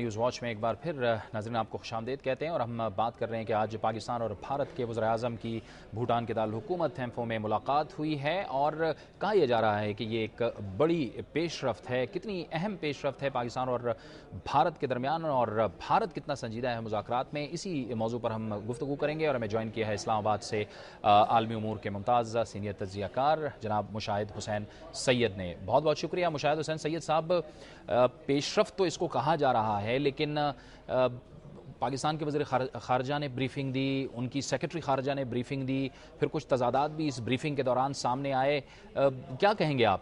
News watch میں ایک بار پھر ناظرین آپ کو خوشامدید کہتے ہیں، اور ہم بات کر رہے ہیں کہ آج پاکستان اور بھارت کے وزراء اعظم کی بھوٹان کے دارالحکومت تھیمپھو میں ملاقات ہوئی ہے، اور کہا یہ جا رہا ہے کہ یہ ایک بڑی پیش رفت ہے۔ کتنی اہم پیش رفت ہے پاکستان اور بھارت کے درمیان، اور بھارت کتنا سنجیدہ ہے مذاکرات میں، اسی موضوع پر ہم گفتگو کریں گے۔ اور ہمیں جوائن کیا ہے اسلام آباد سے عالمی امور کے ممتاز سینئر تجزیہ کار جناب مشاہد حسین سید نے۔ بہت بہت شکریہ مشاہد حسین سید صاحب۔ پیش رفت تو اس کو کہا جا رہا ہے، لیکن پاکستان کے وزیر خارجہ نے بریفنگ دی، ان کی سیکرٹری خارجہ نے بریفنگ دی، پھر کچھ تضادات بھی اس بریفنگ کے دوران سامنے آئے۔ کیا کہیں گے آپ؟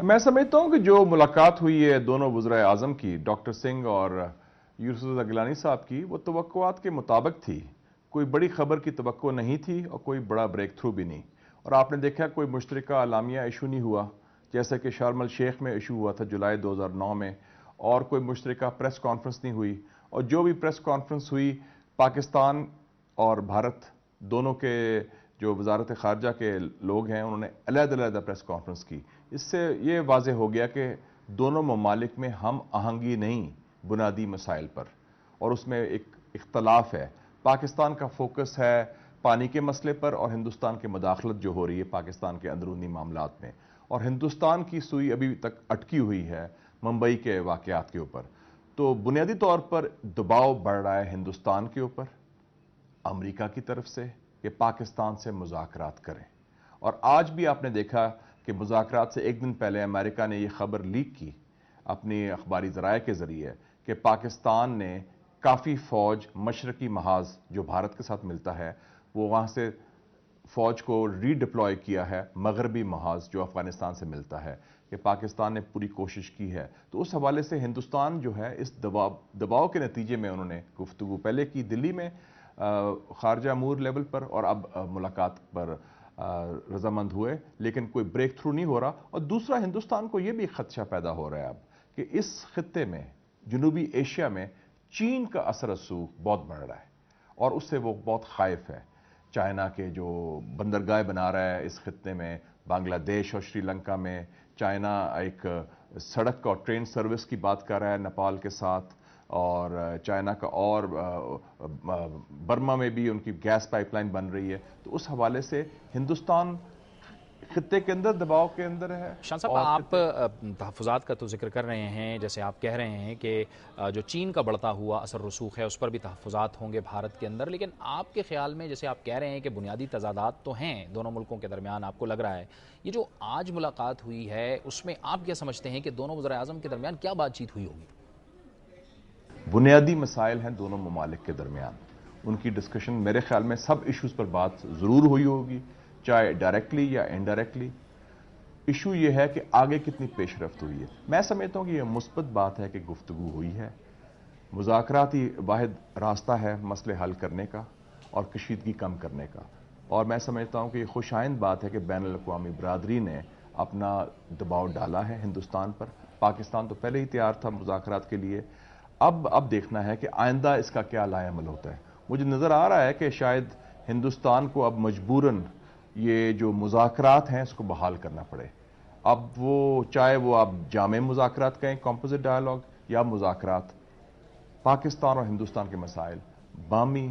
میں سمجھتا ہوں کہ جو ملاقات ہوئی ہے دونوں وزراء اعظم کی، ڈاکٹر سنگھ اور یوسف رضا گیلانی صاحب کی، وہ توقعات کے مطابق تھی۔ کوئی بڑی خبر کی توقع نہیں تھی اور کوئی بڑا بریک تھرو بھی نہیں، اور آپ نے دیکھا کوئی مشترکہ اعلامیہ ایشو نہیں ہوا، جیسا کہ شرم الشیخ میں ایشو ہوا تھا جولائی 2009 میں، اور کوئی مشترکہ پریس کانفرنس نہیں ہوئی، اور جو بھی پریس کانفرنس ہوئی پاکستان اور بھارت دونوں کے جو وزارت خارجہ کے لوگ ہیں انہوں نے علیحدہ پریس کانفرنس کی۔ اس سے یہ واضح ہو گیا کہ دونوں ممالک میں ہم آہنگی نہیں بنیادی مسائل پر، اور اس میں ایک اختلاف ہے۔ پاکستان کا فوکس ہے پانی کے مسئلے پر، اور ہندوستان کی مداخلت جو ہو رہی ہے پاکستان کے اندرونی معاملات میں، اور ہندوستان کی سوئی ابھی تک اٹکی ہوئی ہے ممبئی کے واقعات کے اوپر۔ تو بنیادی طور پر دباؤ بڑھ رہا ہے ہندوستان کے اوپر امریکہ کی طرف سے کہ پاکستان سے مذاکرات کریں، اور آج بھی آپ نے دیکھا کہ مذاکرات سے ایک دن پہلے امریکہ نے یہ خبر لیک کی اپنی اخباری ذرائع کے ذریعے کہ پاکستان نے کافی فوج مشرقی محاذ جو بھارت کے ساتھ ملتا ہے وہ وہاں سے فوج کو ری ڈپلوائے کیا ہے مغربی محاذ جو افغانستان سے ملتا ہے، کہ پاکستان نے پوری کوشش کی ہے۔ تو اس حوالے سے ہندوستان جو ہے اس دباؤ کے نتیجے میں انہوں نے گفتگو پہلے کی دلی میں خارجہ امور لیول پر، اور اب ملاقات پر رضامند ہوئے، لیکن کوئی بریک تھرو نہیں ہو رہا۔ اور دوسرا ہندوستان کو یہ بھی خدشہ پیدا ہو رہا ہے اب کہ اس خطے میں جنوبی ایشیا میں چین کا اثر رسوخ بہت بڑھ رہا ہے، اور اس سے وہ بہت خائف ہے۔ چائنا کے جو بندرگاہ بنا رہا ہے اس خطے میں، بنگلہ دیش اور سری لنکا میں، چائنا ایک سڑک اور ٹرین سروس کی بات کر رہا ہے نیپال کے ساتھ، اور چائنا کا اور برما میں بھی ان کی گیس پائپ لائن بن رہی ہے۔ تو اس حوالے سے ہندوستان خطے کے اندر دباؤ کے اندر ہے۔ شاہ صاحب، آپ تحفظات کا تو ذکر کر رہے ہیں، جیسے آپ کہہ رہے ہیں کہ جو چین کا بڑھتا ہوا اثر رسوخ ہے اس پر بھی تحفظات ہوں گے بھارت کے اندر، لیکن آپ کے خیال میں جیسے آپ کہہ رہے ہیں کہ بنیادی تضادات تو ہیں دونوں ملکوں کے درمیان، آپ کو لگ رہا ہے یہ جو آج ملاقات ہوئی ہے اس میں آپ کیا سمجھتے ہیں کہ دونوں وزراء اعظم کے درمیان کیا بات چیت ہوئی ہوگی؟ بنیادی مسائل ہیں دونوں ممالک کے درمیان، ان کی ڈسکشن میرے خیال میں سب ایشوز پر بات ضرور ہوئی ہوگی، چاہے ڈائریکٹلی یا انڈائریکٹلی۔ ایشو یہ ہے کہ آگے کتنی پیش رفت ہوئی ہے۔ میں سمجھتا ہوں کہ یہ مثبت بات ہے کہ گفتگو ہوئی ہے، مذاکرات ہی واحد راستہ ہے مسئلے حل کرنے کا اور کشیدگی کم کرنے کا، اور میں سمجھتا ہوں کہ یہ خوش آئند بات ہے کہ بین الاقوامی برادری نے اپنا دباؤ ڈالا ہے ہندوستان پر۔ پاکستان تو پہلے ہی تیار تھا مذاکرات کے لیے، اب دیکھنا ہے کہ آئندہ اس کا کیا لائے عمل ہوتا ہے۔ مجھے نظر آ رہا ہے کہ شاید ہندوستان کو اب مجبوراً یہ جو مذاکرات ہیں اس کو بحال کرنا پڑے۔ اب وہ چاہے وہ آپ جامع مذاکرات کہیں، کمپوزٹ ڈائیلاگ، یا مذاکرات پاکستان اور ہندوستان کے مسائل باہمی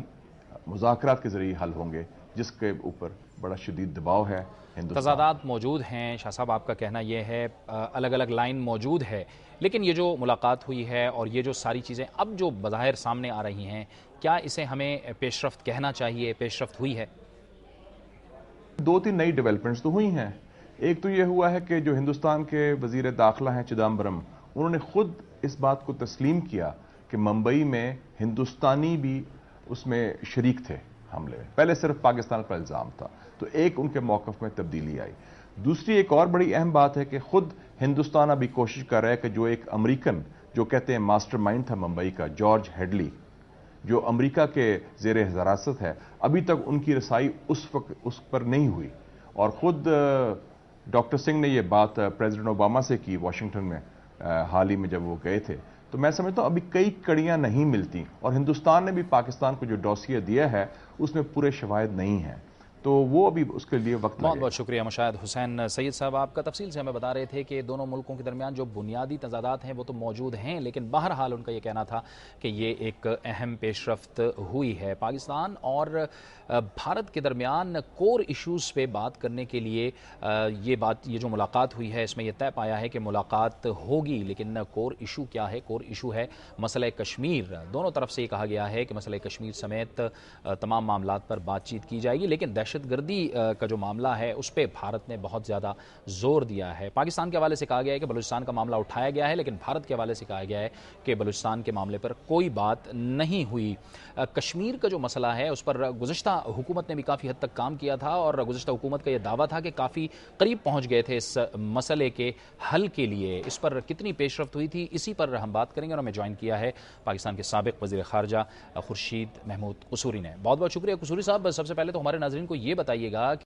مذاکرات کے ذریعے حل ہوں گے، جس کے اوپر بڑا شدید دباؤ ہے ہندوستان۔ تضادات موجود ہیں شاہ صاحب، آپ کا کہنا یہ ہے الگ الگ لائن موجود ہے، لیکن یہ جو ملاقات ہوئی ہے اور یہ جو ساری چیزیں اب جو بظاہر سامنے آ رہی ہیں، کیا اسے ہمیں پیش رفت کہنا چاہیے؟ پیش رفت ہوئی ہے؟ دو تین نئی ڈیولپمنٹس تو ہوئی ہیں۔ ایک تو یہ ہوا ہے کہ جو ہندوستان کے وزیر داخلہ ہیں چدمبرم، انہوں نے خود اس بات کو تسلیم کیا کہ ممبئی میں ہندوستانی بھی اس میں شریک تھے حملے میں، پہلے صرف پاکستان پر الزام تھا، تو ایک ان کے موقف میں تبدیلی آئی۔ دوسری ایک اور بڑی اہم بات ہے کہ خود ہندوستان ابھی کوشش کر رہا ہے کہ جو ایک امریکن جو کہتے ہیں ماسٹر مائنڈ تھا ممبئی کا، جارج ہیڈلی، جو امریکہ کے زیر حراست ہے، ابھی تک ان کی رسائی اس پر نہیں ہوئی، اور خود ڈاکٹر سنگھ نے یہ بات پریزیڈنٹ اوباما سے کی واشنگٹن میں حال ہی میں جب وہ گئے تھے۔ تو میں سمجھتا ہوں ابھی کئی کڑیاں نہیں ملتی، اور ہندوستان نے بھی پاکستان کو جو ڈوسیے دیا ہے اس میں پورے شواہد نہیں ہیں۔ تو وہ ابھی اس کے لیے وقت بہت لگے. بہت شکریہ مشاہد حسین سید صاحب. آپ کا تفصیل سے ہمیں بتا رہے تھے کہ دونوں ملکوں کے درمیان جو بنیادی تضادات ہیں وہ تو موجود ہیں، لیکن بہرحال ان کا یہ کہنا تھا کہ یہ ایک اہم پیش رفت ہوئی ہے. پاکستان اور بھارت کے درمیان کور ایشوز پہ بات کرنے کے لیے یہ جو ملاقات ہوئی ہے اس میں یہ طے پایا ہے کہ ملاقات ہوگی، لیکن کور ایشو کیا ہے؟ کور ایشو ہے مسئلہ کشمیر. دونوں طرف سے یہ کہا گیا ہے کہ مسئلہ کشمیر سمیت تمام معاملات پر بات چیت کی جائے گی، لیکن دہشت گردی کا جو معاملہ ہے اس پہ بھارت نے بہت زیادہ زور دیا ہے. پاکستان کے حوالے سے کہا گیا ہے کہ بلوچستان کا معاملہ اٹھایا گیا ہے، لیکن بھارت کے حوالے سے کہا گیا ہے کہ بلوچستان کے معاملے پر کوئی بات نہیں ہوئی. کشمیر کا جو مسئلہ ہے اس پر گزشتہ حکومت نے بھی کافی حد تک کام کیا تھا، اور گزشتہ حکومت کا یہ دعویٰ تھا کہ کافی قریب پہنچ گئے تھے اس مسئلے کے حل کے لیے. اس پر کتنی پیش رفت ہوئی تھی، اسی پر ہم بات کریں گے، اور ہمیں جوائن کیا ہے پاکستان کے سابق وزیر خارجہ خورشید محمود قصوری نے. بہت بہت شکریہ قصوری صاحب. سب سے پہلے تو ہمارے ناظرین کو یہ بتائیے گا